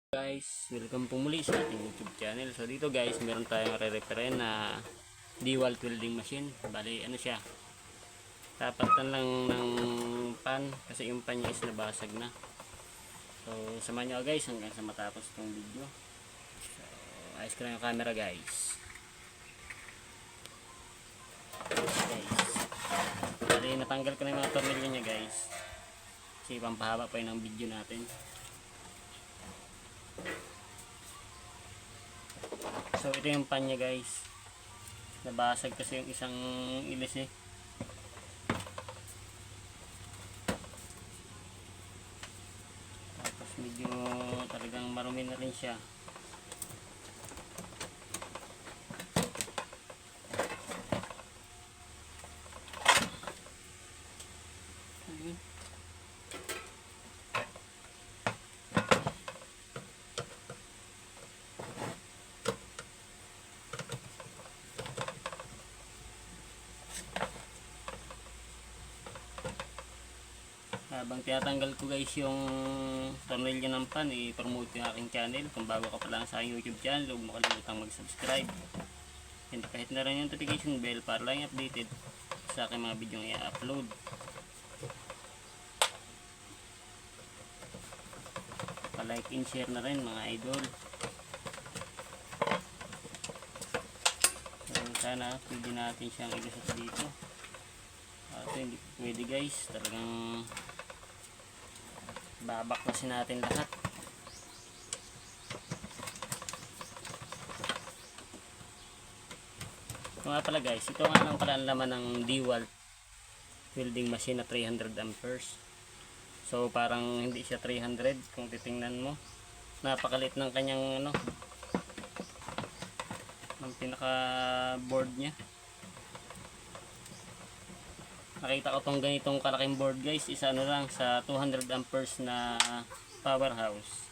Guys, welcome po muli sa ating YouTube channel. So dito guys, meron tayong re-referent na DeWalt welding machine. Bali ano siya, tapatan lang ng pan kasi yung pan niya is nabasag na. So samahan nyo guys hanggang sa matapos itong video. So ayos ko lang yung camera guys. Bali natanggal ko na yung mga tornilyo niya guys, kasi pampahaba pa yun ang video natin. So ito yung pan niya guys, nabasag kasi yung isang ilis eh. Tapos medyo talagang marumi na rin siya. Habang tinatanggal ko guys yung tornilyo ng pan, i-promote yung aking channel. Kung bago ka pa lang sa aking YouTube channel, huwag mo kalimutang mag-subscribe. And kahit na rin yung notification bell para lang updated sa aking mga video yung i-upload. Pa-like and share na rin mga idol. So, sana pwede natin siyang ilusot dito. Ito hindi pwede guys, talagang babaklasin natin lahat. Ito nga pala guys, ito nga lang pala ang laman ng DeWalt welding machine na 300 amperes. So parang hindi siya 300 kung titingnan mo. Napakalit ng kanyang ano, ng pinaka board niya. Nakita ko tong ganitong kalaking board guys, isa ano lang sa 200 amperes na powerhouse.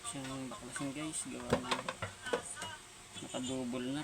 Siyang baklasin guys, gawa na nakadouble na.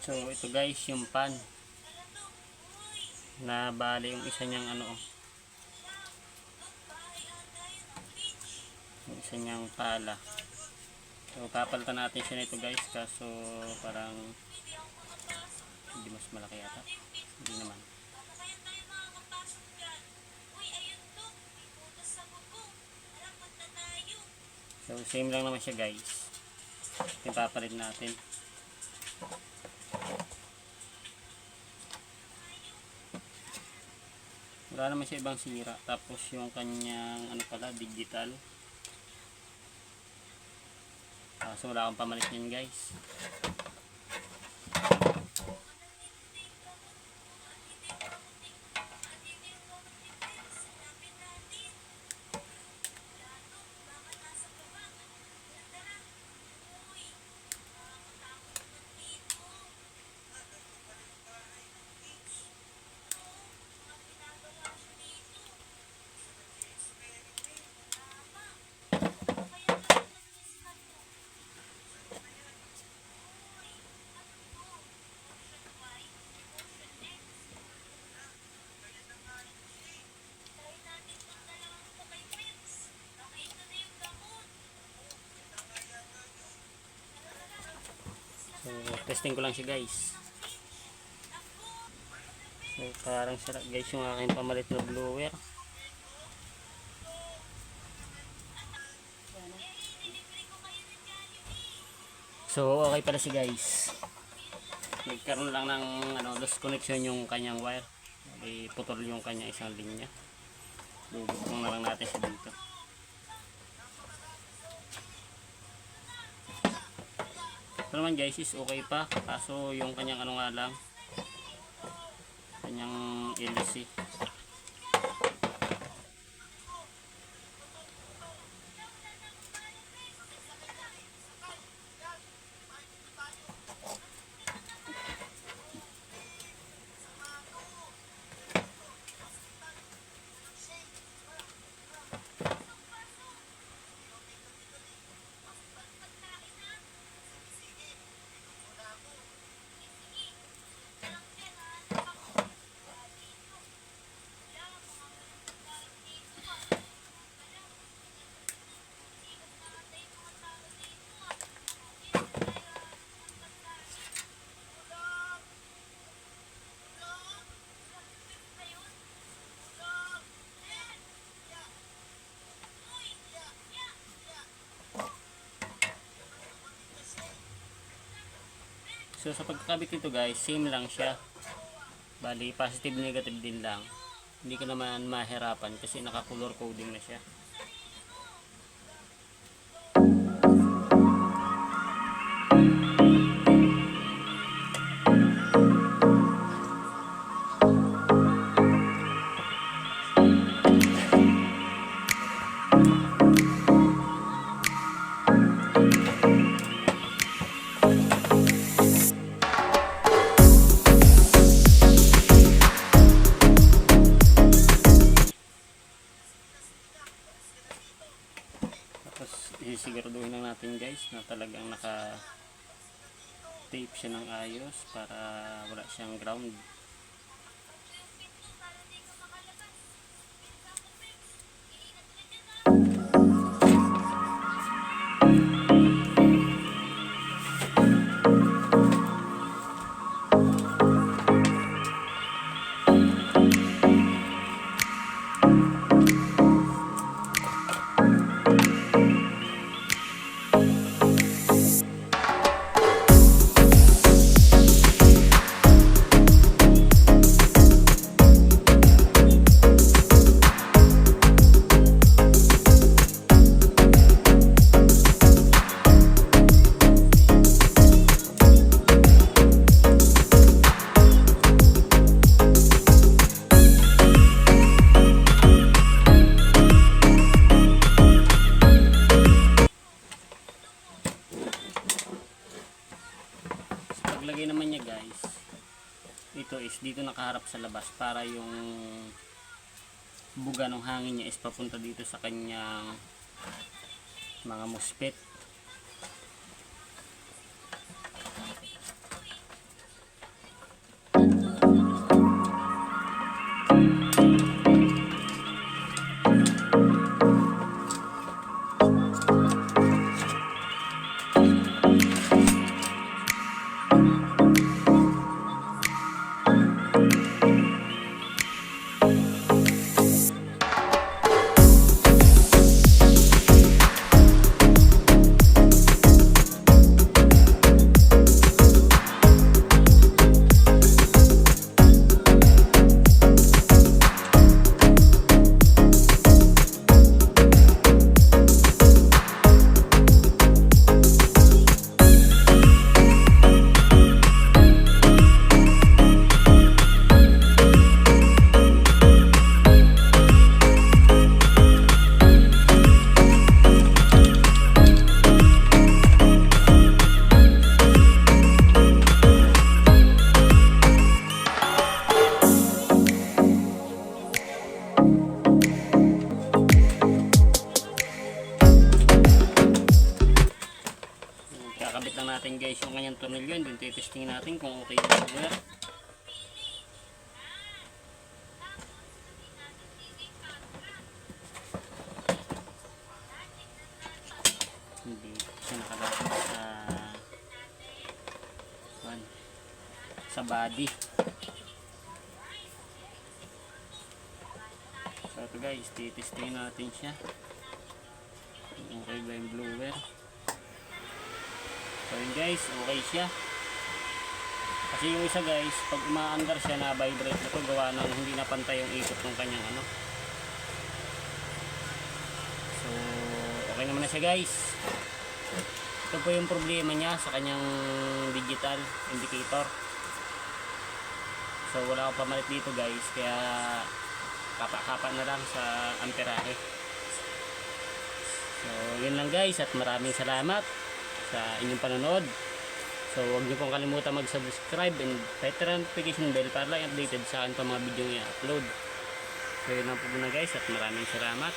So ito guys yung pan na bali yung isa niyang ano, yung isa niyang pala. So papalitan natin siya nito guys, kaso parang Hindi mas malaki yata. Hindi naman. So same lang naman siya guys. Ipapalit natin. Wala naman siya ibang sira. Tapos yung kanyang ano pala, digital. So wala akong pamalit yan guys. So testing ko lang siya guys. So parang sarap guys yung aking pamalit na blower. So okay pala si guys. Nagkaroon lang ng lost connection yung kanyang wire. Putol yung kanyang isang linya. Bubukong na lang natin siya dito. Ito naman guys is okay pa. Kaso yung kanyang ano nga lang, kanyang LC. So sa pagkakabit nito guys, same lang siya. Bali positive negative din lang. Hindi ka naman mahirapan kasi naka color coding na siya. Tapos isiguraduhin lang natin guys na talagang naka tape siya ng ayos para wala siyang ground. Paglagay naman niya guys, ito is dito nakaharap sa labas para yung buga ng hangin niya is papunta dito sa kanyang mga MOSFET. kanyang tornilyo, and then titesting natin kung okay yung blower. Hindi siya nakalapit sa body. So ito guys, titesting natin siya. Okay ba yung blower? So yun guys, okay siya. Kasi yung isa guys, pag umaandar siya na vibrate na to, gawa ng hindi na pantay yung ikot ng kanyang ano. So okay naman na siya guys. Ito po yung problema niya sa kanyang digital indicator. So wala akong pamalit dito guys, kaya kapa-kapa na lang sa amperahe. So yun lang guys, at maraming salamat sa inyong panonood. So huwag niyo pong kalimutan mag-subscribe and hit the notification bell para lang updated sa akin pa mga video i-upload. So yun lang po muna guys, at maraming salamat.